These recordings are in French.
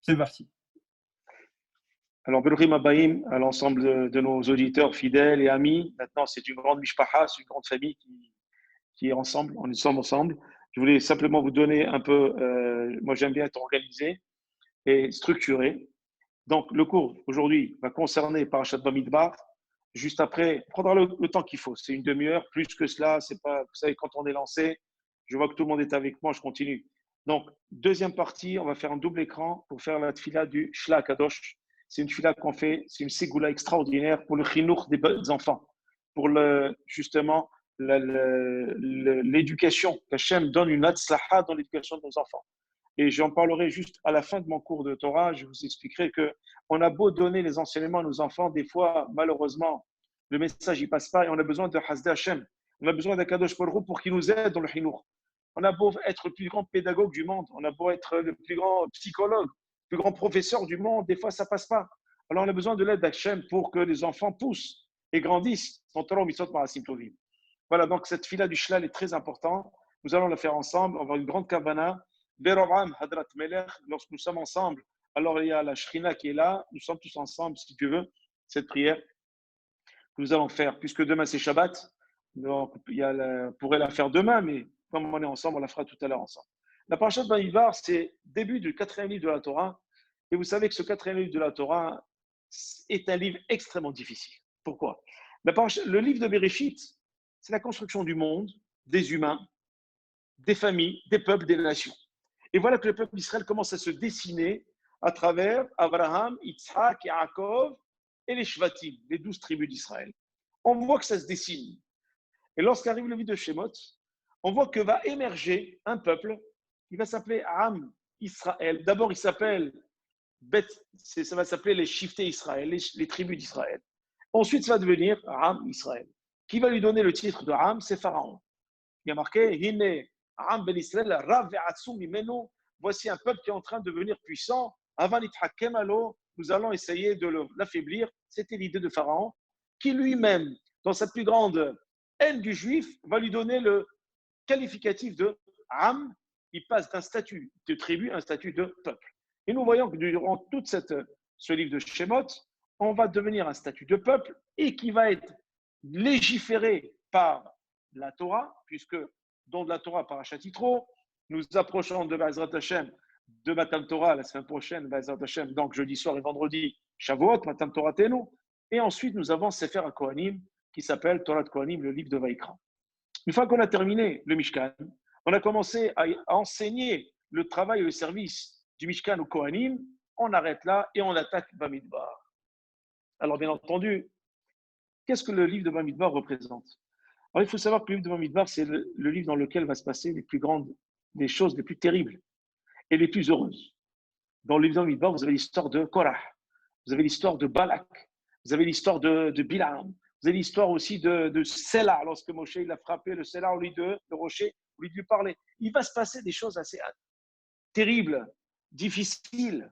C'est parti. Alors, Belourim Abaïm, à l'ensemble de nos auditeurs fidèles et amis, maintenant c'est une grande mishpacha, c'est une grande famille qui est ensemble, on est ensemble. Je voulais simplement vous donner un peu, moi j'aime bien être organisé et structuré. Donc, le cours aujourd'hui va concerner Parashat Bamidbar. Juste après, on prendra le temps qu'il faut. C'est une demi-heure, plus que cela. C'est pas, vous savez, quand on est lancé, je vois que tout le monde est avec moi, je continue. Donc, deuxième partie, on va faire un double écran pour faire la tfila du Shla Kadosh. C'est une tfila qu'on fait, c'est une ségoula extraordinaire pour le chinour des enfants, pour justement l'éducation. Qu'Hachem donne une atzlaha dans l'éducation de nos enfants. Et j'en parlerai juste à la fin de mon cours de Torah. Je vous expliquerai que on a beau donner les enseignements à nos enfants, des fois, malheureusement, le message ne passe pas et on a besoin de Hasdé Hashem. On a besoin d'Akadosh Baruch Hu pour qu'il nous aide dans le Hinour. On a beau être le plus grand pédagogue du monde, on a beau être le plus grand psychologue, le plus grand professeur du monde, des fois, ça ne passe pas. Alors, on a besoin de l'aide d'Hachem pour que les enfants poussent et grandissent. Voilà, donc cette fila du Shlal est très importante. Nous allons la faire ensemble. On va avoir une grande kavana. Beroram Hadrat Melech, lorsque nous sommes ensemble, alors il y a la Shrina qui est là, nous sommes tous ensemble, si tu veux, cette prière que nous allons faire, puisque demain c'est Shabbat, donc on pourrait la faire demain, mais comme on est ensemble, on la fera tout à l'heure ensemble. La parashat Bamidbar, c'est début du quatrième livre de la Torah, et vous savez que ce quatrième livre de la Torah est un livre extrêmement difficile. Pourquoi? Le livre de Bereshit, c'est la construction du monde, des humains, des familles, des peuples, des nations. Et voilà que le peuple d'Israël commence à se dessiner à travers Abraham, Yitzhak, Yaakov et les Shvatim, les 12 tribus d'Israël. On voit que ça se dessine. Et lorsqu'arrive le livre de Shemot, on voit que va émerger un peuple qui va s'appeler Am Israël. D'abord, il s'appelle ça va s'appeler les Shifté Israël, les tribus d'Israël. Ensuite, ça va devenir Am Israël. Qui va lui donner le titre de Am? C'est Pharaon. Il y a marqué Hine Am Ben Israël, Rav Ve'atzum Mimenu. Voici un peuple qui est en train de devenir puissant. Avant l'Ithakem alo, nous allons essayer de l'affaiblir. C'était l'idée de Pharaon, qui lui-même, dans sa plus grande haine du juif, va lui donner le qualificatif de Am. Il passe d'un statut de tribu à un statut de peuple. Et nous voyons que durant tout ce livre de Shemot, on va devenir un statut de peuple et qui va être légiféré par la Torah, puisque dans la Torah, Parashat Yitro, nous approchons de Ba'ezrat Hashem, de Matan Torah la semaine prochaine, Ba'ezrat Hashem, donc jeudi soir et vendredi, Shavuot, Matan Torah Tenu, et ensuite nous avons Sefer HaKohanim, qui s'appelle Torah de Kohanim, le livre de Vaïkra. Une fois qu'on a terminé le Mishkan, on a commencé à enseigner le travail et le service du Mishkan au Kohanim, on arrête là et on attaque Bamidbar. Alors bien entendu, qu'est-ce que le livre de Bamidbar représente? Alors, il faut savoir que le livre de Bamidbar, c'est le livre dans lequel va se passer les choses les plus terribles et les plus heureuses. Dans le livre de Bamidbar, vous avez l'histoire de Korah, vous avez l'histoire de Balak, vous avez l'histoire de Bilam, vous avez l'histoire aussi de Sela, lorsque Moshe il a frappé le Sela au lieu de rocher, au lieu de lui parler. Il va se passer des choses assez terribles, difficiles.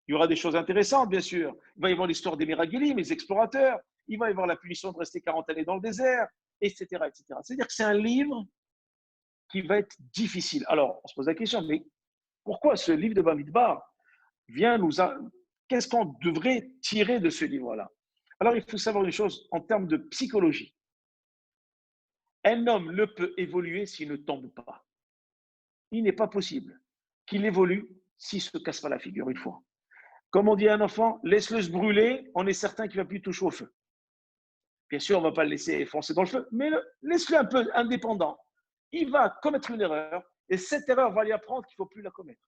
Il y aura des choses intéressantes, bien sûr. Il va y avoir l'histoire des Meragilim, les explorateurs. Il va y avoir la punition de rester 40 années dans le désert, etc., etc. C'est-à-dire que c'est un livre qui va être difficile. Alors, on se pose la question, mais pourquoi ce livre de Bamidbar vient Qu'est-ce qu'on devrait tirer de ce livre-là? Alors, il faut savoir une chose en termes de psychologie. Un homme ne peut évoluer s'il ne tombe pas. Il n'est pas possible qu'il évolue s'il ne se casse pas la figure une fois. Comme on dit à un enfant, laisse-le se brûler, on est certain qu'il ne va plus toucher au feu. Bien sûr, on ne va pas le laisser foncer dans le feu, mais laisse-le un peu indépendant. Il va commettre une erreur, et cette erreur va lui apprendre qu'il ne faut plus la commettre.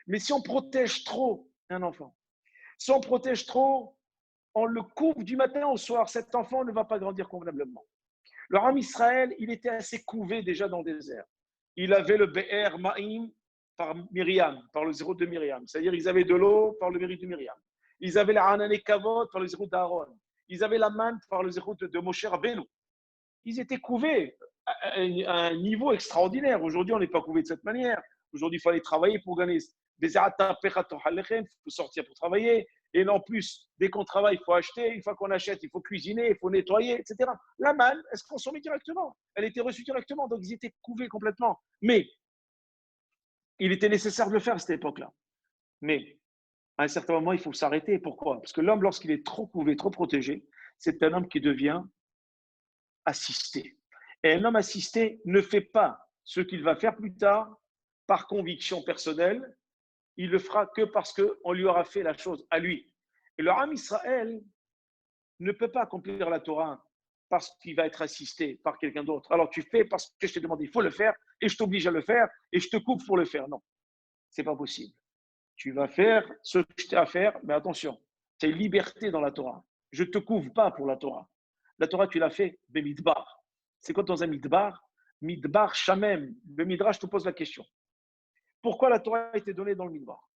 Mais si on protège trop un enfant, si on protège trop, on le couve du matin au soir, cet enfant ne va pas grandir convenablement. Le Ram Israël, il était assez couvé déjà dans le désert. Il avait le Be'er Ma'im par Myriam, par le zéro de Myriam. C'est-à-dire ils avaient de l'eau par le mérite de Myriam. Ils avaient la Hanane Kavod par le zéro d'Aaron. Ils avaient la manne par le zéro de Moshe Rabbeinu. Ils étaient couvés à un niveau extraordinaire. Aujourd'hui, on n'est pas couvé de cette manière. Aujourd'hui, il faut aller travailler pour gagner des il faut sortir pour travailler. Et en plus, dès qu'on travaille, il faut acheter. Une fois qu'on achète, il faut cuisiner, il faut nettoyer, etc. La manne, elle se consommait directement. Elle était reçue directement. Donc, ils étaient couvés complètement. Mais il était nécessaire de le faire à cette époque-là. Mais À un certain moment, il faut s'arrêter. Pourquoi? Parce que l'homme, lorsqu'il est trop couvé, trop protégé, c'est un homme qui devient assisté. Et un homme assisté ne fait pas ce qu'il va faire plus tard par conviction personnelle, il le fera que parce qu'on lui aura fait la chose à lui. Et le Ham Israël ne peut pas accomplir la Torah parce qu'il va être assisté par quelqu'un d'autre. Alors tu fais parce que je t'ai demandé, il faut le faire, et je t'oblige à le faire, et je te coupe pour le faire. Non, c'est pas possible. Tu vas faire ce que je t'ai à faire, mais attention, tu as une liberté dans la Torah. Je ne te couvre pas pour la Torah. La Torah, tu l'as fait, Bemidbar. C'est quoi dans un Midbar? Midbar Shamem. Le Midrash te pose la question. Pourquoi la Torah a été donnée dans le Midbar?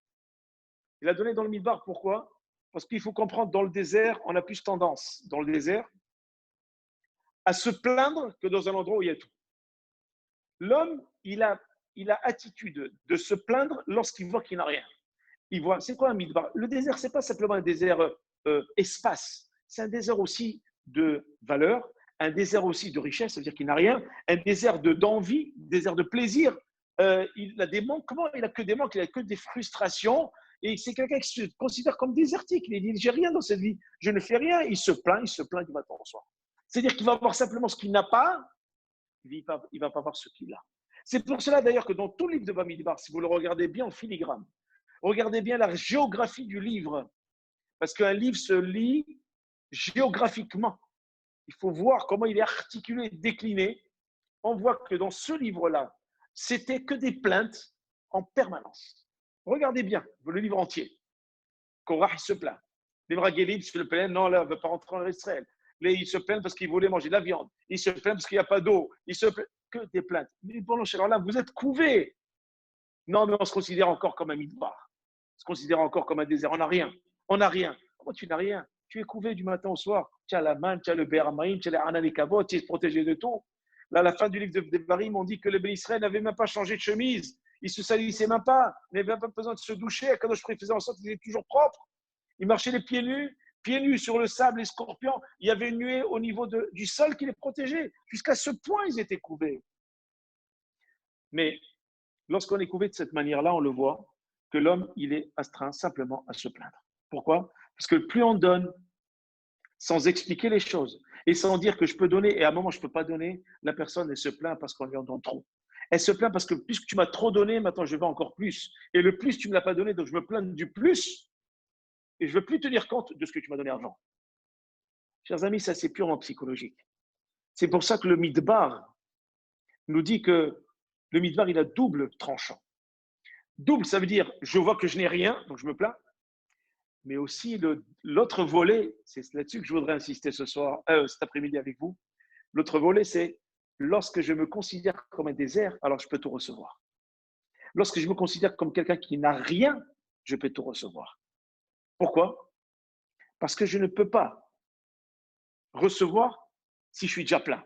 Il l'a donnée dans le Midbar, pourquoi? Parce qu'il faut comprendre, dans le désert, on a plus tendance, dans le désert, à se plaindre que dans un endroit où il y a tout. L'homme, il a attitude de se plaindre lorsqu'il voit qu'il n'a rien. Il voit, c'est quoi un midbar? Le désert, c'est pas simplement un désert espace, c'est un désert aussi de valeur, un désert aussi de richesse, c'est-à-dire qu'il n'a rien, un désert d'envie, un désert de plaisir. Il a des manquements, il a que des manques, il a que des frustrations. Et c'est quelqu'un qui se considère comme désertique. Il dit, j'ai rien dans cette vie, je ne fais rien. Il se plaint du matin au soir. C'est-à-dire qu'il va voir simplement ce qu'il n'a pas, il ne va pas voir ce qu'il a. C'est pour cela d'ailleurs que dans tout livre de Bamidbar, si vous le regardez bien en filigrane, regardez bien la géographie du livre, parce qu'un livre se lit géographiquement. Il faut voir comment il est articulé, décliné. On voit que dans ce livre-là, c'était que des plaintes en permanence. Regardez bien le livre entier. Korah, il se plaint. Les Mraguélim se plaignent, non, là, on ne veut pas rentrer en Israël. Ils se plaignent parce qu'ils voulaient manger de la viande. Ils se plaignent parce qu'il n'y a pas d'eau. Ils se plaignent que des plaintes. Mais bon, cher Allah, vous êtes couvés. Non, mais on se considère encore comme un midbar. On se considère encore comme un désert. On n'a rien. On n'a rien. Comment tu n'as rien? Tu es couvé du matin au soir. Tu as la manne, tu as le beramaïm, tu as les ananikavot, tu es protégé de tout. Là, à la fin du livre de Devarim, on dit que les Israël n'avaient même pas changé de chemise. Ils ne se salissaient même pas. Ils n'avaient même pas besoin de se doucher. Kadosh faisait en sorte qu'ils étaient toujours propres. Ils marchaient les pieds nus sur le sable, les scorpions. Il y avait une nuée au niveau du sol qui les protégeait. Jusqu'à ce point, ils étaient couvés. Mais lorsqu'on est couvé de cette manière-là, on le voit que l'homme, il est astreint simplement à se plaindre. Pourquoi? Parce que plus on donne sans expliquer les choses et sans dire que je peux donner et à un moment je ne peux pas donner, la personne, elle se plaint parce qu'on lui en donne trop. Elle se plaint parce que puisque tu m'as trop donné, maintenant je veux encore plus. Et le plus, tu ne me l'as pas donné, donc je me plains du plus et je ne veux plus tenir compte de ce que tu m'as donné avant. Chers amis, ça c'est purement psychologique. C'est pour ça que le Midbar nous dit que le Midbar, il a double tranchant. Double, ça veut dire je vois que je n'ai rien, donc je me plains. Mais aussi l'autre volet, c'est là-dessus que je voudrais insister cet après-midi avec vous. L'autre volet, c'est lorsque je me considère comme un désert, alors je peux tout recevoir. Lorsque je me considère comme quelqu'un qui n'a rien, je peux tout recevoir. Pourquoi? Parce que je ne peux pas recevoir si je suis déjà plein.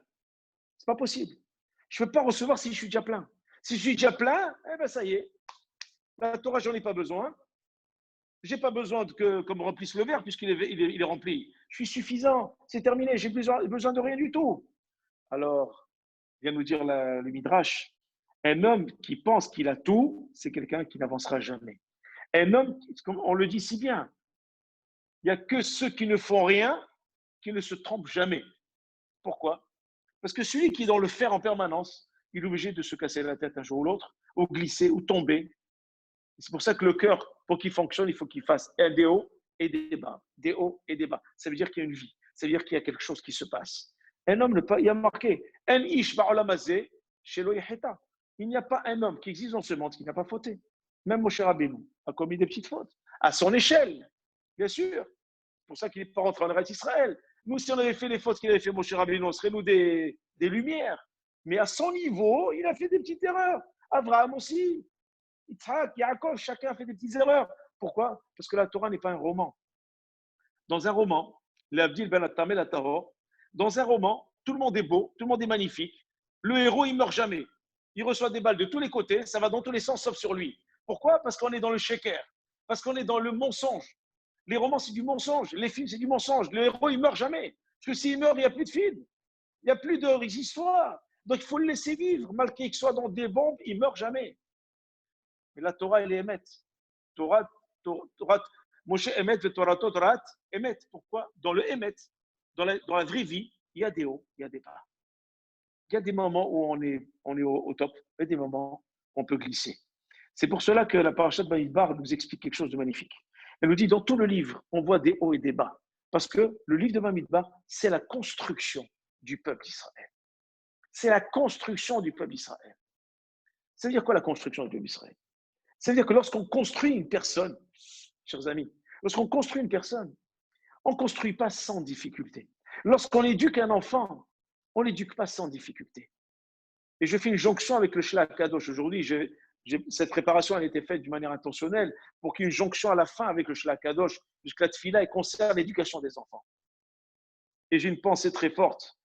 C'est pas possible. Je ne peux pas recevoir si je suis déjà plein. Si je suis déjà plein, eh ben ça y est. La Torah, j'en ai pas besoin. Je n'ai pas besoin qu'on me remplisse le verre puisqu'il est rempli. Je suis suffisant. C'est terminé. J'ai besoin de rien du tout. Alors, vient nous dire le Midrash, un homme qui pense qu'il a tout, c'est quelqu'un qui n'avancera jamais. Un homme, comme on le dit si bien, il n'y a que ceux qui ne font rien qui ne se trompent jamais. Pourquoi? Parce que celui qui est dans le faire en permanence, il est obligé de se casser la tête un jour ou l'autre, ou glisser, ou tomber. C'est pour ça que le cœur, pour qu'il fonctionne, il faut qu'il fasse des hauts et des bas. Des hauts et des bas. Ça veut dire qu'il y a une vie. Ça veut dire qu'il y a quelque chose qui se passe. Un homme, il y a marqué, il n'y a pas un homme qui existe dans ce monde qui n'a pas fauté. Même Moshe Rabbeinu a commis des petites fautes. À son échelle, bien sûr. C'est pour ça qu'il n'est pas rentré en Eretz Israël. Nous, si on avait fait les fautes qu'il avait fait Moshe Rabbeinu, on serait nous des lumières. Mais à son niveau, il a fait des petites erreurs. Abraham aussi. Yitzhak, Yaakov, chacun a fait des petites erreurs. Pourquoi? Parce que la Torah n'est pas un roman. Dans un roman, l'Abdil ben Atamel Atahor, dans un roman, tout le monde est beau, tout le monde est magnifique. Le héros, il meurt jamais. Il reçoit des balles de tous les côtés, ça va dans tous les sens sauf sur lui. Pourquoi? Parce qu'on est dans le sheker, parce qu'on est dans le mensonge. Les romans, c'est du mensonge. Les films, c'est du mensonge. Le héros, il meurt jamais. Parce que s'il meurt, il n'y a plus de film. Il n'y a plus d'histoire. Donc, il faut le laisser vivre. Malgré qu'il soit dans des bombes, il meurt jamais. Mais la Torah, elle est émette. Torah, Moshe Emet Vetorato Torat Emet. Pourquoi? Dans le Emet, dans la vraie vie, il y a des hauts, il y a des bas. Il y a des moments où on est au top et des moments où on peut glisser. C'est pour cela que la parasha de Bamidbar nous explique quelque chose de magnifique. Elle nous dit, dans tout le livre, on voit des hauts et des bas. Parce que le livre de Bamidbar, c'est la construction du peuple d'Israël. C'est la construction du peuple d'Israël. Ça veut dire quoi la construction du peuple d'Israël? Ça veut dire que lorsqu'on construit une personne, chers amis, lorsqu'on construit une personne, on ne construit pas sans difficulté. Lorsqu'on éduque un enfant, on ne l'éduque pas sans difficulté. Et je fais une jonction avec le Shlach Kadosh. Aujourd'hui, cette préparation a été faite d'une manière intentionnelle pour qu'il y ait une jonction à la fin avec le Shlach Kadosh, puisque la Tfila concerne l'éducation des enfants. Et j'ai une pensée très forte,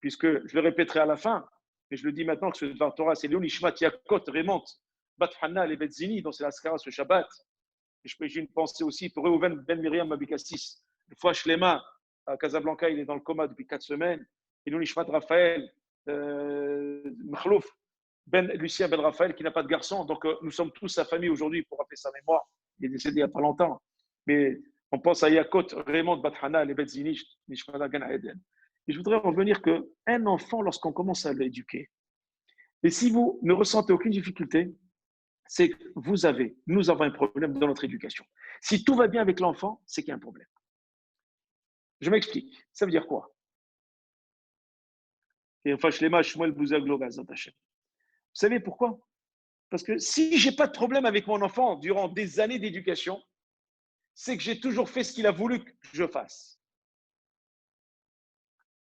puisque je le répéterai à la fin, mais je le dis maintenant que ce Dvar Torah, c'est Léonishmat Yakot Remont, Bat Hanna et Betzini, dont c'est la Skara ce Shabbat. Et j'ai une pensée aussi pour Reuven Ben Miriam Abikassis. Le fois Shlema à Casablanca, il est dans le coma depuis 4 semaines. Et Léonishmat Raphaël, Mkhlouf, Lucien Ben Raphaël, qui n'a pas de garçon. Donc, nous sommes tous sa famille aujourd'hui pour rappeler sa mémoire. Il est décédé il n'y a pas longtemps. Mais on pense à Yakot, Raymond, Bathana, les Betzini, Nishmada Gan Eden. Et je voudrais revenir qu'un enfant, lorsqu'on commence à l'éduquer, et si vous ne ressentez aucune difficulté, c'est que nous avons un problème dans notre éducation. Si tout va bien avec l'enfant, c'est qu'il y a un problème. Je m'explique. Ça veut dire quoi? Et enfin, vous savez pourquoi? Parce que si je n'ai pas de problème avec mon enfant durant des années d'éducation, c'est que j'ai toujours fait ce qu'il a voulu que je fasse.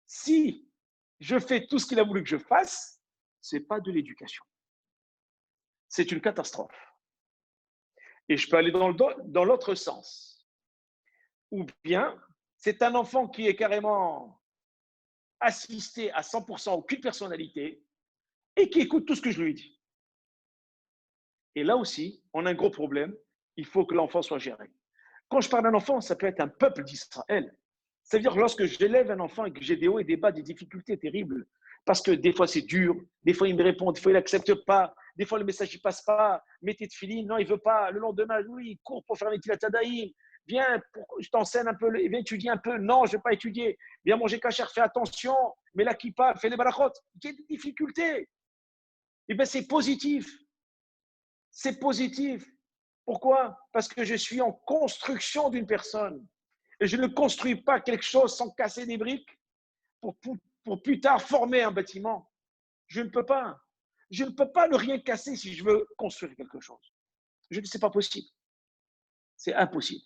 Si je fais tout ce qu'il a voulu que je fasse, ce n'est pas de l'éducation. C'est une catastrophe. Et je peux aller dans l'autre sens. Ou bien, c'est un enfant qui est carrément assisté à 100%, aucune personnalité, et qui écoute tout ce que je lui dis. Et là aussi, on a un gros problème. Il faut que l'enfant soit géré. Quand je parle d'un enfant, ça peut être un peuple d'Israël. C'est-à-dire que lorsque j'élève un enfant et que j'ai des hauts et des bas, des difficultés terribles, parce que des fois c'est dur, des fois il me répond, des fois il n'accepte pas, des fois le message ne passe pas, mettez de filine, non il ne veut pas, le lendemain, oui, il court pour faire la tadaïm, viens, je t'enseigne un peu, viens étudier un peu, non je ne vais pas étudier, viens manger kasher, fais attention, mais la kippa, fais les balachot, il y a des difficultés. Eh bien c'est positif, c'est positif. Pourquoi? Parce que je suis en construction d'une personne. Et je ne construis pas quelque chose sans casser des briques pour plus tard former un bâtiment. Je ne peux pas. Je ne peux pas ne rien casser si je veux construire quelque chose. C'est pas possible. C'est impossible.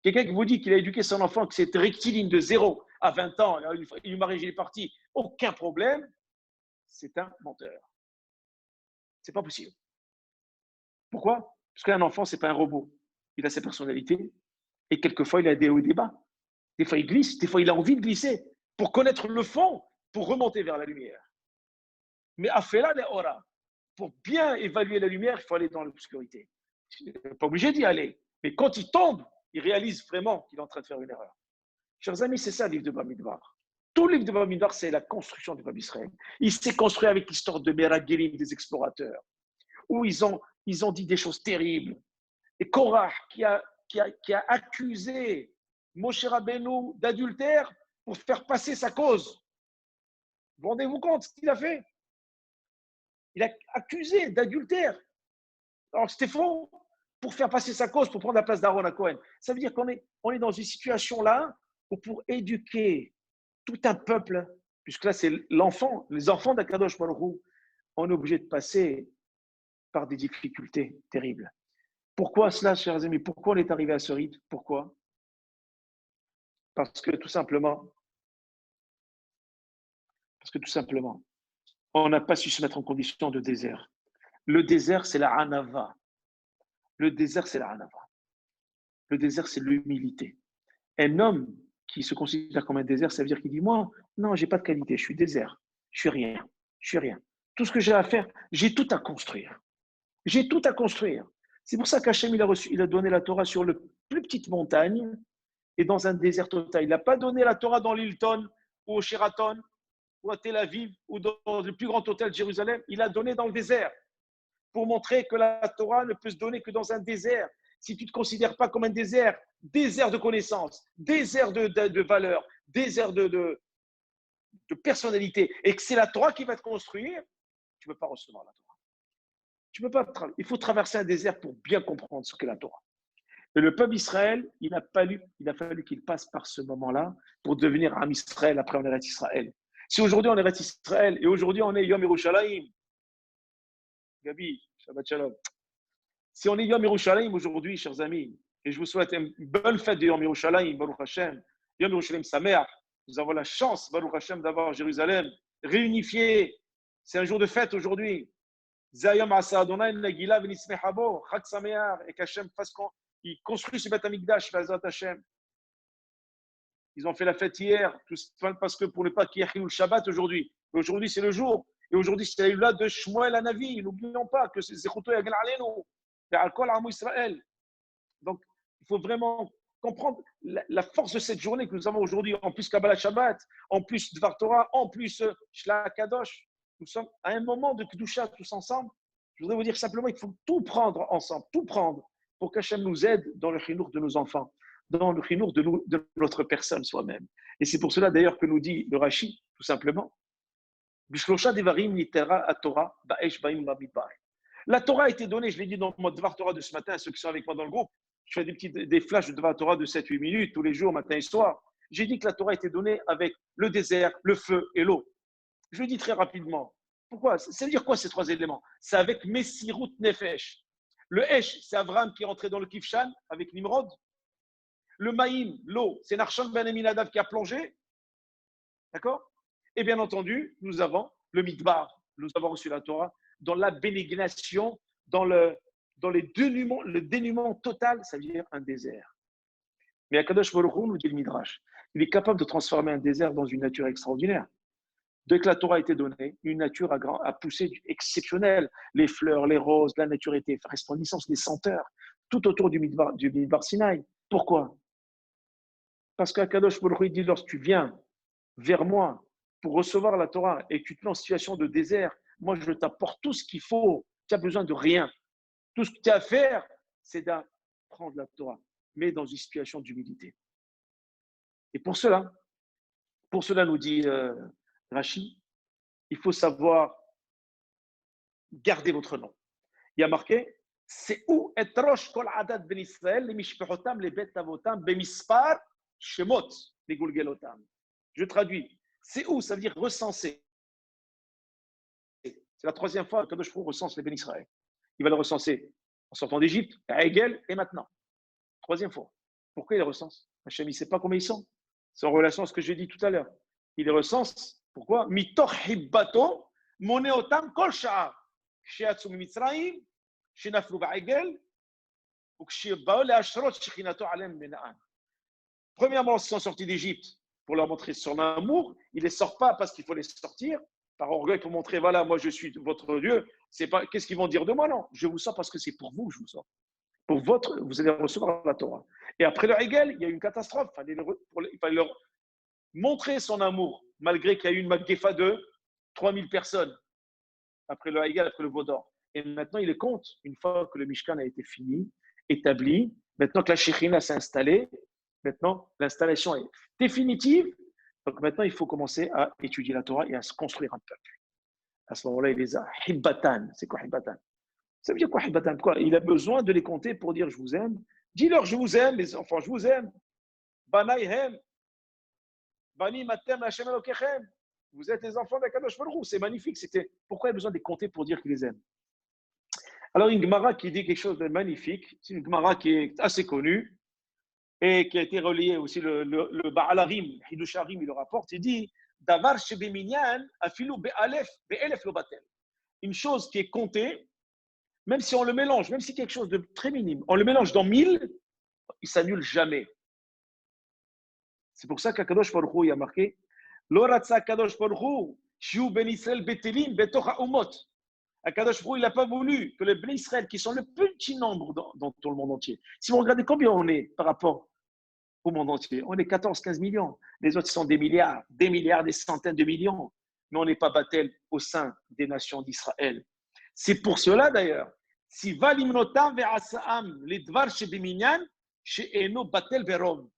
Quelqu'un qui vous dit qu'il a éduqué son enfant, que c'est rectiligne de 0 à 20 ans, il marie, il est parti, aucun problème, c'est un menteur. C'est pas possible. Pourquoi? Parce qu'un enfant, c'est pas un robot. Il a sa personnalité et quelquefois, il a des hauts et des bas. Des fois, il glisse, des fois, il a envie de glisser pour connaître le fond, pour remonter vers la lumière. Mais afela les ora, pour bien évaluer la lumière, il faut aller dans l'obscurité. Il n'est pas obligé d'y aller. Mais quand il tombe, il réalise vraiment qu'il est en train de faire une erreur. Chers amis, c'est ça le livre de Bamidbar. Tout le livre de Bamidbar, c'est la construction du peuple d'Israël. Il s'est construit avec l'histoire de Meragelim, des explorateurs, où ils ont dit des choses terribles. Et Korah, qui a accusé Moshe Rabbeinu d'adultère pour faire passer sa cause. Vous rendez-vous compte ce qu'il a fait? Il a accusé d'adultère. Alors c'était faux pour faire passer sa cause, pour prendre la place d'Aaron à Cohen. Ça veut dire qu'on est dans une situation là où pour éduquer tout un peuple, puisque là c'est les enfants d'Akadosh Baruch Hu, on est obligé de passer par des difficultés terribles. Pourquoi cela, chers amis? Pourquoi on est arrivé à ce rythme? Pourquoi? Parce que tout simplement, on n'a pas su se mettre en condition de désert. Le désert, c'est la hanava. Le désert, c'est la hanava. Le désert, c'est l'humilité. Un homme qui se considère comme un désert, ça veut dire qu'il dit, moi, non, j'ai pas de qualité, je suis désert, je suis rien, je suis rien. Tout ce que j'ai à faire, j'ai tout à construire. J'ai tout à construire. C'est pour ça qu'Hachem, il a donné la Torah sur le plus petite montagne et dans un désert total. Il n'a pas donné la Torah dans l'Hilton ou au Sheraton ou à Tel Aviv ou dans le plus grand hôtel de Jérusalem. Il a donné dans le désert pour montrer que la Torah ne peut se donner que dans un désert. si tu ne te considères pas comme un désert de connaissances, désert de valeurs, désert de personnalité, et que c'est la Torah qui va te construire, tu ne peux pas recevoir la Torah. Tu peux pas. Il faut traverser un désert pour bien comprendre ce qu'est la Torah. Et le peuple Israël, il a fallu qu'il passe par ce moment-là pour devenir Am Israël, après on est Eretz Israël. Si aujourd'hui on est Eretz Israël et aujourd'hui on est Yom Yerushalayim, Gabi, Shabbat Shalom. Si on est Yom Yerushalayim aujourd'hui, chers amis, et je vous souhaite une bonne fête de Yom Yerushalayim, Baruch Hashem, Yom Yerushalayim Sameach, nous avons la chance, Baruch Hashem, d'avoir Jérusalem réunifiée. C'est un jour de fête aujourd'hui. Zayam Asa Adonai Nagila Venismeh Habo, Chag Sameach, et qu'Hashem fasse qu'ils construisent ce Beth Amikdash, Bezrat Hashem. Ils ont fait la fête hier, tout parce que pour ne pas qu'il y ait le Shabbat aujourd'hui. Mais aujourd'hui, c'est le jour. Et aujourd'hui, c'est là de Shmuel Hanavi. N'oublions pas que c'est Zechuto Yagan Alenu, et Al-Kol Amu Israël. Donc, il faut vraiment comprendre la force de cette journée que nous avons aujourd'hui. En plus, Kabbalah Shabbat, en plus, Dvar Torah, en plus, Shla Kadosh. Nous sommes à un moment de Kedusha tous ensemble. Je voudrais vous dire simplement qu'il faut tout prendre ensemble, tout prendre pour qu'Hachem nous aide dans le chinour de nos enfants, dans le chinour de notre personne soi-même. Et c'est pour cela d'ailleurs que nous dit le Rashi, tout simplement, la Torah a été donnée, je l'ai dit dans mon Dvar Torah de ce matin, à ceux qui sont avec moi dans le groupe, je fais des flashs de Dvar Torah de 7-8 minutes tous les jours, matin et soir. J'ai dit que la Torah a été donnée avec le désert, le feu et l'eau. Je le dis très rapidement. Pourquoi? Ça veut dire quoi ces trois éléments? C'est avec Messirut Nefesh. Le Hesh, c'est Abraham qui est rentré dans le Kifshan avec Nimrod. Le Maïm, l'eau, c'est Narshon ben Aminadav qui a plongé. D'accord? Et bien entendu, nous avons le Midbar. Nous avons reçu la Torah dans la bénédiction, dans le dénuement total, ça veut dire un désert. Mais Akadosh Baruch Hu, nous dit le Midrash, il est capable de transformer un désert dans une nature extraordinaire. Dès que la Torah a été donnée, une nature a poussé exceptionnelle. Les fleurs, les roses, la nature était resplendissante, les senteurs, tout autour du Midbar Sinaï. Pourquoi? Parce qu'Akadosh Baruch Hu dit, lorsque tu viens vers moi pour recevoir la Torah et que tu te mets en situation de désert, moi je t'apporte tout ce qu'il faut. Tu n'as besoin de rien. Tout ce que tu as à faire, c'est d'apprendre la Torah, mais dans une situation d'humilité. Et pour cela nous dit Rashi, il faut savoir garder votre nom. Il y a marqué, c'est où etrosh kol adat ben Israël le mishpechotam le bet avotam bemispar shemot le gulgelotam. Je traduis. C'est où? Ça veut dire recenser. C'est la troisième fois que Kadosh Baruch Hu recense les Ben Israël. Il va le recenser en sortant d'Égypte, à Hegel et maintenant. Troisième fois. Pourquoi il les recense? Hachem, il ne sait pas combien ils sont. C'est en relation à ce que j'ai dit tout à l'heure. Il les recense. Pourquoi? Mitoch hibbato moneotam kol sha'a. Ksheatsu mimitzrayim, shenaflu ba'egel, ou kshe'bao le'ashrot shechinato alem bena'an. Premièrement, ils sont sortis d'Égypte pour leur montrer son amour. Il ne les sort pas parce qu'il faut les sortir, par orgueil pour montrer, voilà, moi je suis votre Dieu. C'est pas, qu'est-ce qu'ils vont dire de moi? Non, je vous sors parce que c'est pour vous que je vous sors. Vous allez recevoir la Torah. Et après le Hegel, il y a eu une catastrophe. Il fallait leur montrer son amour, malgré qu'il y a eu une Maggefa de 3000 personnes. Après le Hegel, après le Vaudor. Et maintenant, il les compte. Une fois que le Mishkan a été fini, établi, maintenant que la Shekhinah s'est installée, maintenant, l'installation est définitive. Donc maintenant, il faut commencer à étudier la Torah et à se construire un peuple. À ce moment-là, il les a. Hibbatan. C'est quoi Hibbatan? Ça veut dire quoi Hibbatan? Quoi? Il a besoin de les compter pour dire je vous aime. Dis-leur je vous aime, les enfants, je vous aime. Banayhem. Bani matem Hashem Elokechem. Vous êtes les enfants d'Akadosh Baruch Hu. C'est magnifique. Pourquoi il a besoin de les compter pour dire qu'il les aime? Alors, une Gemara qui dit quelque chose de magnifique, c'est une Gemara qui est assez connue, et qui a été relié aussi, le Ba'alarim, Hidusharim, il le rapporte, il dit Davar shebeminyan afilu be'alef be'elef lo batel. Une chose qui est comptée, même si on le mélange, même si quelque chose de très minime, on le mélange dans 1000, il s'annule jamais. C'est pour ça qu'Akadosh Baruch Hu, il a marqué Lo ratza Akadosh Baruch Hu shiu ben Israël betelim betoch ha'umot. Akadosh Baruch Hu, il n'a pas voulu que les Ben Israël, qui sont le petit nombre dans tout le monde entier, si vous regardez combien on est par rapport au monde entier, on est 14-15 millions. Les autres sont des milliards, des centaines de millions. Mais on n'est pas battel au sein des nations d'Israël. C'est pour cela d'ailleurs, Siva limnotam ve'asaam lidvar shebiminyan she'eno batel verom.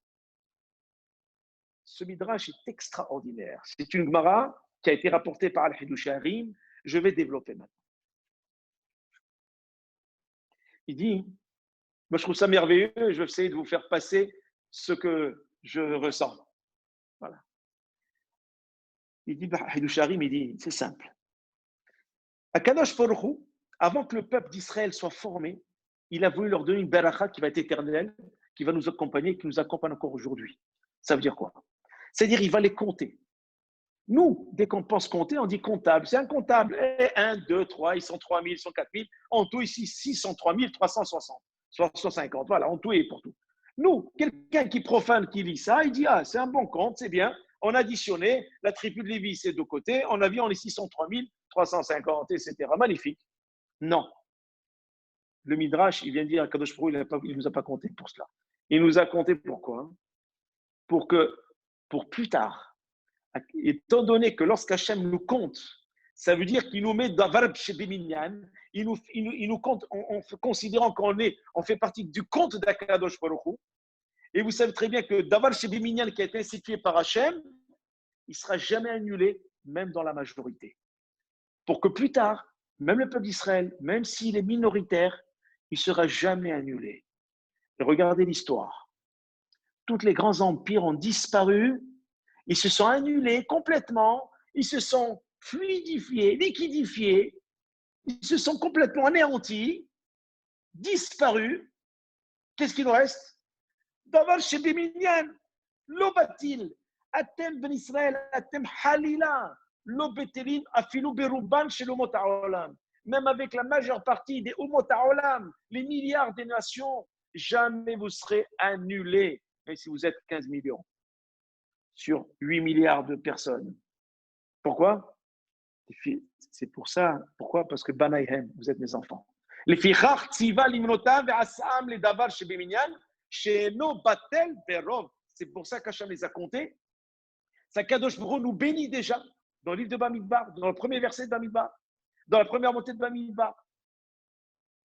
Ce midrash est extraordinaire. C'est une Gemara qui a été rapportée par Al-Hidush Harim. Je vais développer maintenant. Il dit, moi je trouve ça merveilleux, je vais essayer de vous faire passer ce que je ressens. Voilà. Il dit, Al-Hidush Harim, il dit, c'est simple. Akadosh Baruch Hu, avant que le peuple d'Israël soit formé, il a voulu leur donner une beracha qui va être éternelle, qui va nous accompagner, qui nous accompagne encore aujourd'hui. Ça veut dire quoi? C'est-à-dire, il va les compter. Nous, dès qu'on pense compter, on dit comptable. C'est un comptable. 1, 2, 3, ils sont 3 000, ils sont 4 000. En tout, ici, 603 360, 350. Voilà, en tout et pour tout. Nous, quelqu'un qui profane, qui lit ça, il dit, ah, c'est un bon compte, c'est bien. On a additionné, la tribu de Lévi, c'est de côté. On a vu, on est 603 350, etc. Magnifique. Non. Le Midrash, il vient de dire à Kadosh Baruch Hu, il ne nous a pas compté pour cela. Il nous a compté pourquoi? Pour plus tard, étant donné que lorsqu'Hachem nous compte, ça veut dire qu'il nous met dans Varb Shebiminyan, il nous compte en considérant on fait partie du compte d'Akadosh Baruch Hu. Et vous savez très bien que Davar Shebiminyan qui a été institué par Hachem, il ne sera jamais annulé, même dans la majorité. Pour que plus tard, même le peuple d'Israël, même s'il est minoritaire, il ne sera jamais annulé. Et regardez l'histoire. Tous les grands empires ont disparu. Ils se sont annulés complètement, ils se sont fluidifiés, liquidifiés, ils se sont complètement anéantis, disparus. Qu'est-ce qu'il nous reste? Davar shebiminyan, lo batil, atem ben Israël, atem halila, lo betelin, afilu beruban shel umot haolam. Même avec la majeure partie des umot haolam, les milliards des nations, jamais vous serez annulés, même si vous êtes 15 millions. Sur 8 milliards de personnes. Pourquoi? C'est pour ça. Pourquoi? Parce que Banaïhem, vous êtes mes enfants. Les fichach tziva limnotav ve'asam les davar shebeminyan she'eno batel verov. C'est pour ça qu'Hachem les a comptés. Sa Kadosh Baruch Hu nous bénit déjà dans le livre de Bamidbar, dans le premier verset de Bamidbar, dans la première montée de Bamidbar.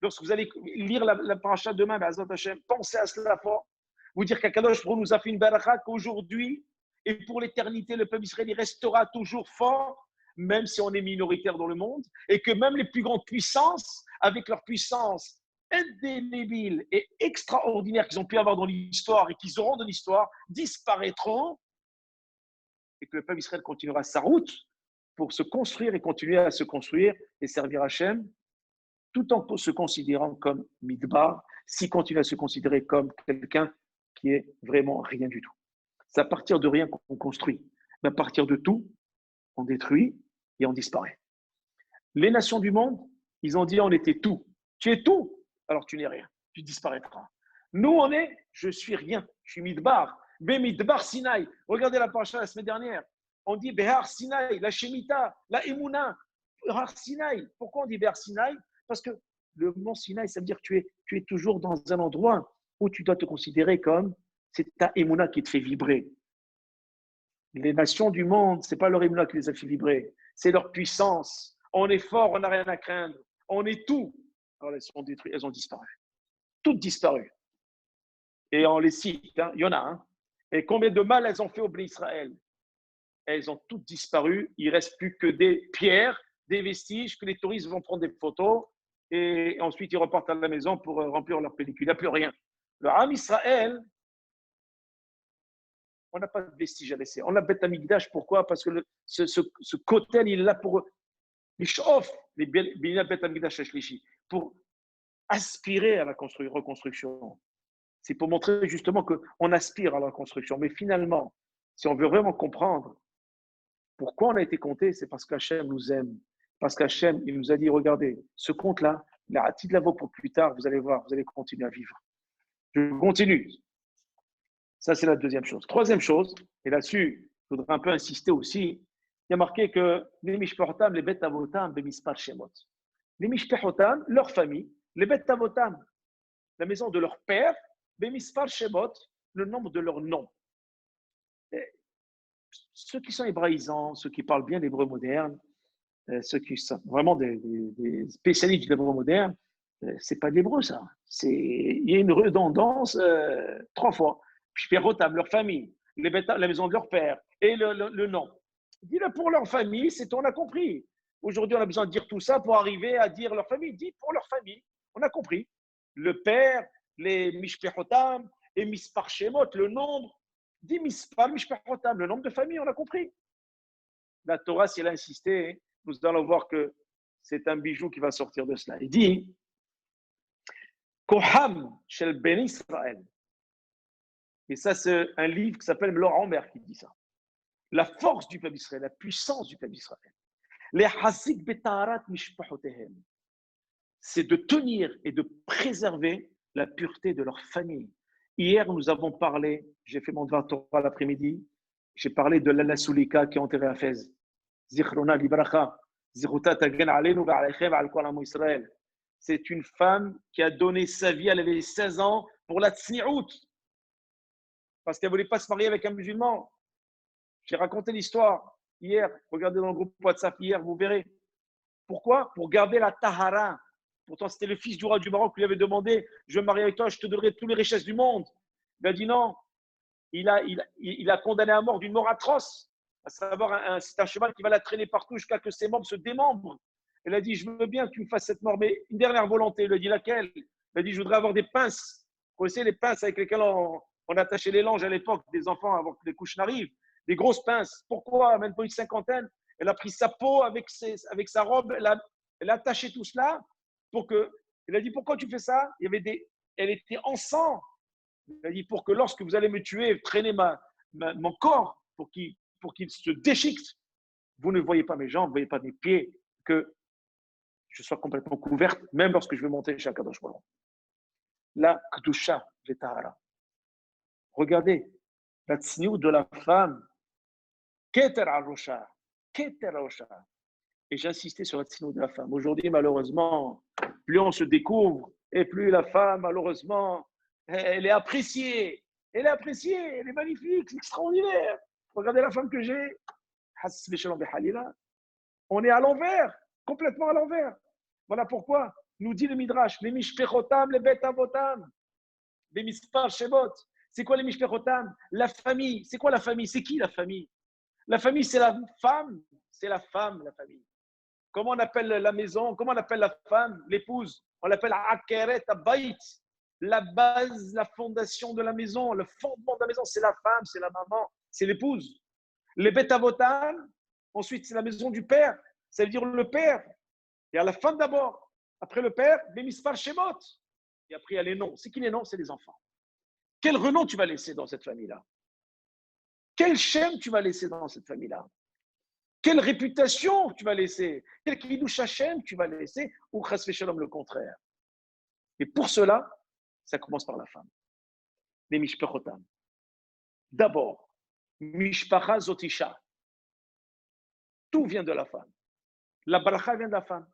Lorsque vous allez lire la paracha demain, Be'ezrat Hashem, pensez à cela fort. Vous dire qu'Akadosh Baruch Hu nous a fait une beracha qu'aujourd'hui et pour l'éternité, le peuple israélien restera toujours fort, même si on est minoritaire dans le monde, et que même les plus grandes puissances, avec leur puissance indélébile et extraordinaire qu'ils ont pu avoir dans l'histoire et qu'ils auront dans l'histoire, disparaîtront, et que le peuple israélien continuera sa route pour se construire et continuer à se construire et servir Hachem, tout en se considérant comme midbar, s'il continue à se considérer comme quelqu'un qui est vraiment rien du tout. C'est à partir de rien qu'on construit. Mais à partir de tout, on détruit et on disparaît. Les nations du monde, ils ont dit on était tout. Tu es tout, alors tu n'es rien. Tu disparaîtras. Nous, on est, je suis rien. Je suis midbar. Midbar Sinaï. Regardez la paracha la semaine dernière. On dit Behar Sinaï, la Shemitah, la Emouna. Behar Sinaï. Pourquoi on dit Behar Sinaï? Parce que le mont Sinaï, ça veut dire que tu es toujours dans un endroit où tu dois te considérer comme c'est ta Emouna qui te fait vibrer. Les nations du monde, ce n'est pas leur Emouna qui les a fait vibrer, c'est leur puissance. On est fort, on n'a rien à craindre. On est tout. Alors elles sont détruites, elles ont disparu. Toutes disparues. Et on les cite, hein, il y en a. Hein. Et combien de mal elles ont fait au blé Israël? Elles ont toutes disparu. Il ne reste plus que des pierres, des vestiges que les touristes vont prendre des photos et ensuite ils repartent à la maison pour remplir leur pellicule. Il n'y a plus rien. Le Ham Israël, on n'a pas de vestiges à laisser. On a Beth Amikdash. Pourquoi? Parce que ce kotel, il est là pour les chauffe, les Beth Amikdash Shlishi, pour aspirer à la reconstruction. C'est pour montrer justement qu'on aspire à la reconstruction. Mais finalement, si on veut vraiment comprendre pourquoi on a été compté, c'est parce qu'Hachem nous aime. Parce qu'Hachem, il nous a dit, regardez, ce compte-là, il a de la vaut pour plus tard, vous allez voir, vous allez continuer à vivre. Je continue. Ça, c'est la deuxième chose. Troisième chose, et là-dessus, je voudrais un peu insister aussi, il y a marqué que les Mishpachotam, les Bet Avotam, Bemispar Shemot. Les Mishpachotam, leur famille, les Bet Avotam, la maison de leur père, Bemispar Shemot, le nombre de leurs noms. Et ceux qui sont hébraïsants, ceux qui parlent bien l'hébreu moderne, ceux qui sont vraiment des spécialistes de l'hébreu moderne, C'est pas de l'hébreu, ça. Il y a une redondance 3 fois. Shperotam, leur famille, la maison de leur père et le nom. Dis-le pour leur famille, c'est on a compris. Aujourd'hui, on a besoin de dire tout ça pour arriver à dire leur famille. Dis pour leur famille, on a compris. Le père, les mishperotam, et mispar shemot, le nombre. Dis mispar mishperotam, le nombre de familles, on a compris. La Torah, si elle a insisté, nous allons voir que c'est un bijou qui va sortir de cela. Il dit Koham shel Ben Israël. Et ça, c'est un livre qui s'appelle Laurent Ambert qui dit ça. La force du peuple d'Israël, la puissance du peuple d'Israël. Les hasik betaharat mishpahotehem. C'est de tenir et de préserver la pureté de leur famille. Hier, nous avons parlé, j'ai fait mon devoir Torah l'après-midi, j'ai parlé de Lala Soulika qui est enterrée à Fès. Zichrona libracha. Zichruta tagen aleinu va'alechem al kol amo Israël. C'est une femme qui a donné sa vie, elle avait 16 ans, pour la tsniout. Parce qu'elle ne voulait pas se marier avec un musulman. J'ai raconté l'histoire hier. Regardez dans le groupe WhatsApp hier, vous verrez. Pourquoi? Pour garder la tahara. Pourtant, c'était le fils du roi du Maroc qui lui avait demandé « Je veux me marier avec toi, je te donnerai toutes les richesses du monde. » Il a dit non. Il a condamné à mort d'une mort atroce. À savoir, c'est un cheval qui va la traîner partout jusqu'à ce que ses membres se démembrent. Elle a dit « Je veux bien que tu me fasses cette mort, mais une dernière volonté. » Il a dit « Laquelle ?» Il a dit « Je voudrais avoir des pinces. » Vous connaissez les pinces avec lesquelles on attachait les langes à l'époque des enfants avant que les couches n'arrivent. Des grosses pinces. Pourquoi? Même pas une cinquantaine. Elle a pris sa peau avec sa robe. Elle a attaché tout cela pour que. Elle a dit pourquoi tu fais ça? Elle était en sang. Elle a dit pour que lorsque vous allez me tuer, traîner mon corps pour qu'il se déchiquette, vous ne voyez pas mes jambes, vous ne voyez pas mes pieds, que je sois complètement couverte, même lorsque je vais monter chez Akadosh Baruch. La Kedusha, Tahara. Regardez, la tsniout de la femme, Keter Arosha, Keter Arosha. Et j'insistais sur la tsniout de la femme. Aujourd'hui, malheureusement, plus on se découvre et plus la femme, malheureusement, elle est appréciée. Elle est appréciée, elle est magnifique, c'est extraordinaire. Regardez la femme que j'ai. On est à l'envers, complètement à l'envers. Voilà pourquoi nous dit le Midrash, les mishpechotam, les betavotam, les mispar shemot. C'est quoi les mishpechotam? La famille. C'est quoi la famille? C'est qui la famille? La famille, c'est la femme. C'est la femme, la famille. Comment on appelle la maison? Comment on appelle la femme, l'épouse? On l'appelle Akeret Abayit. La base, la fondation de la maison, le fondement de la maison, c'est la femme, c'est la maman, c'est l'épouse. Les betavotam, ensuite, c'est la maison du père. Ça veut dire le père. Il y a la femme d'abord. Après le père, les mispar shemot. Et après, il y a les noms. C'est qui les noms? C'est les enfants. Quel renom tu vas laisser dans cette famille-là? Quel shem tu vas laisser dans cette famille-là? Quelle réputation tu vas laisser? Quel kiddush Hashem tu vas laisser? Ou chas v'shalom, le contraire. Et pour cela, ça commence par la femme. Les mishpechotam. D'abord, mishpacha zotisha. Tout vient de la femme. La bracha vient de la femme.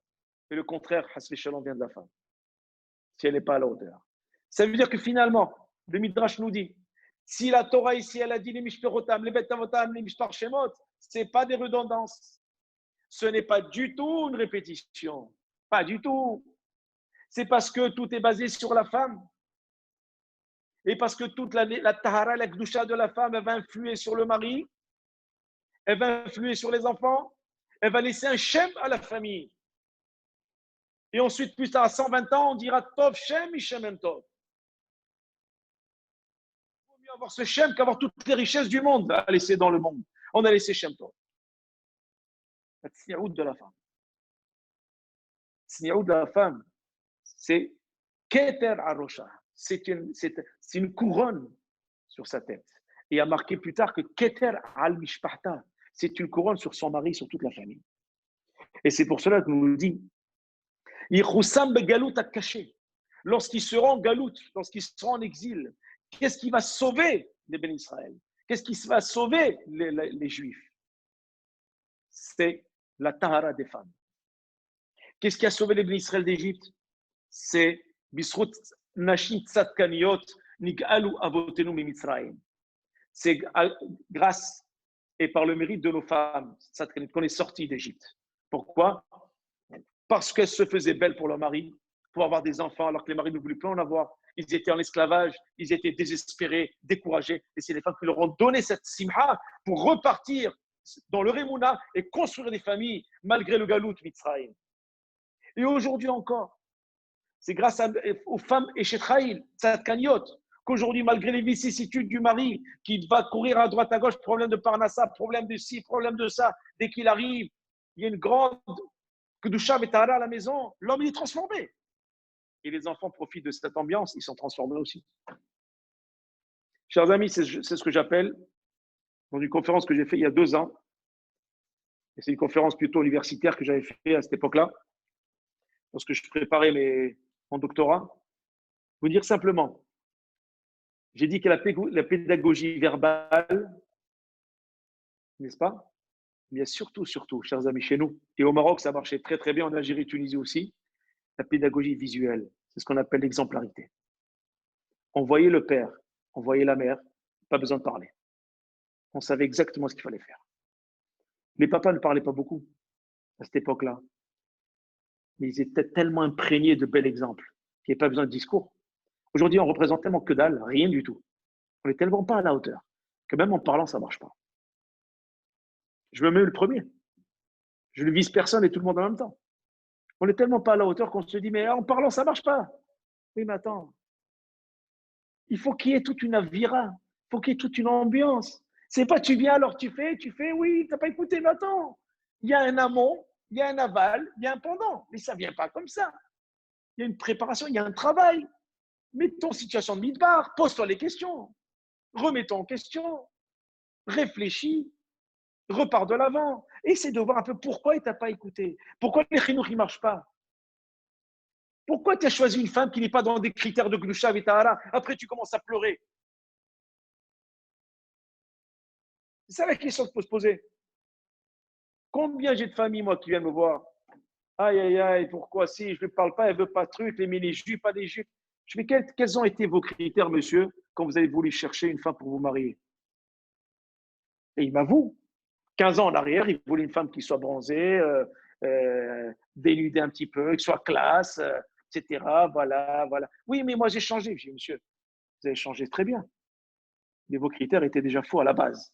Et le contraire, chas v'shalom, vient de la femme. Si elle n'est pas à la hauteur. Ça veut dire que finalement, le Midrash nous dit, si la Torah ici, elle a dit les mishpechotam, les betavotam, les mishpar shemot, ce n'est pas des redondances. Ce n'est pas du tout une répétition. Pas du tout. C'est parce que tout est basé sur la femme. Et parce que toute la tahara, la gdusha de la femme, elle va influer sur le mari, elle va influer sur les enfants, elle va laisser un shem à la famille. Et ensuite, plus tard, à 120 ans, on dira Tov Shem, Ishem Tov. Il vaut mieux avoir ce shem qu'avoir toutes les richesses du monde à laisser dans le monde. On a laissé Shem Tov. La tsni'out de la femme. Tsni'out de la femme, c'est Keter Arosha. C'est une couronne sur sa tête. Et il a marqué plus tard que Keter al Mishpahta, c'est une couronne sur son mari, sur toute la famille. Et c'est pour cela que nous dit Yichusam begalout à caché. Lorsqu'il sera en galout, lorsqu'il sera en exil, qu'est-ce qui va sauver les bénis Israël? Qu'est-ce qui va sauver les Juifs? C'est la tahara des femmes. Qu'est-ce qui a sauvé les bénis Israël d'Égypte? C'est Bisrut Nashim Tzadkaniot Nig'alu Avotenu Mimitzraim. C'est grâce et par le mérite de nos femmes qu'on est sortis d'Égypte. Pourquoi? Parce qu'elles se faisaient belles pour leur mari, pour avoir des enfants alors que les maris ne voulaient plus en avoir. Ils étaient en esclavage, ils étaient désespérés, découragés. Et c'est les femmes qui leur ont donné cette simha pour repartir dans le Rémouna et construire des familles malgré le galout Mitzrayim. Et aujourd'hui encore, c'est grâce aux femmes Eshetchaïl, Tzadkaniot, qu'aujourd'hui, malgré les vicissitudes du mari, qui va courir à droite à gauche, problème de Parnassa, problème de ci, problème de ça, dès qu'il arrive, il y a une grande Kedusha Betara à la maison, l'homme il est transformé. Et les enfants profitent de cette ambiance, ils sont transformés aussi. Chers amis, c'est ce que j'appelle, dans une conférence que j'ai faite il y a 2 ans, et c'est une conférence plutôt universitaire que j'avais fait à cette époque-là, lorsque je préparais mon doctorat, vous dire simplement, j'ai dit que la pédagogie verbale, n'est-ce pas? Mais surtout, chers amis, chez nous, et au Maroc, ça marchait très très bien, en Algérie, Tunisie aussi, la pédagogie visuelle, c'est ce qu'on appelle l'exemplarité. On voyait le père, on voyait la mère, pas besoin de parler. On savait exactement ce qu'il fallait faire. Les papas ne parlaient pas beaucoup à cette époque-là, mais ils étaient tellement imprégnés de bels exemples qu'il n'y avait pas besoin de discours. Aujourd'hui, on représente tellement que dalle, rien du tout. On n'est tellement pas à la hauteur que même en parlant, ça ne marche pas. Je me mets le premier. Je ne vise personne et tout le monde en même temps. On n'est tellement pas à la hauteur qu'on se dit, mais en parlant, ça ne marche pas. Oui, mais attends. Il faut qu'il y ait toute une avira. Il faut qu'il y ait toute une ambiance. C'est pas tu viens, alors tu fais, oui, tu n'as pas écouté, mais attends. Il y a un amont, il y a un aval, il y a un pendant. Mais ça ne vient pas comme ça. Il y a une préparation, il y a un travail. Mets-toi en situation de midbar, pose-toi les questions. Remets-toi en question. Réfléchis. Repars de l'avant. Essaie de voir un peu pourquoi il ne t'a pas écouté. Pourquoi les chinours ne marchent pas. Pourquoi tu as choisi une femme qui n'est pas dans des critères de Glusha et Tahara? Après, tu commences à pleurer. C'est ça la question qu'il faut se poser. Combien j'ai de familles, moi, qui viennent me voir? Aïe, aïe, aïe, pourquoi si je ne parle pas, elle ne veut pas de trucs, les jupes, pas des jupes. Je fais, quels ont été vos critères, monsieur, quand vous avez voulu chercher une femme pour vous marier? Et il m'avoue, 15 ans en arrière, il voulait une femme qui soit bronzée, dénudée un petit peu, qui soit classe, etc. Voilà, voilà. Oui, mais moi, j'ai changé. Je dis, monsieur, vous avez changé très bien. Mais vos critères étaient déjà faux à la base.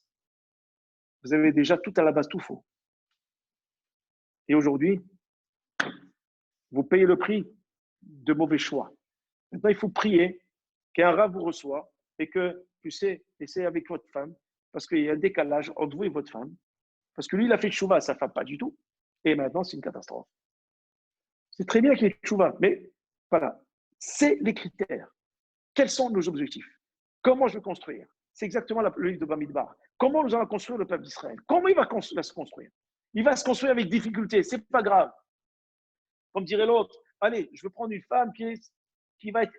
Vous avez déjà tout à la base, tout faux. Et aujourd'hui, vous payez le prix de mauvais choix. Maintenant, il faut prier qu'un rat vous reçoit et que, tu sais, essayez avec votre femme, parce qu'il y a un décalage entre vous et votre femme. Parce que lui, il a fait tchouva à sa femme, pas du tout. Et maintenant, c'est une catastrophe. C'est très bien qu'il y ait tchouva, mais voilà, c'est les critères. Quels sont nos objectifs? Comment je veux construire? C'est exactement le livre de Bamidbar. Comment nous allons construire le peuple d'Israël? Comment il va se construire? Il va se construire avec difficulté, c'est pas grave. Comme dirait l'autre, allez, je veux prendre une femme qui va être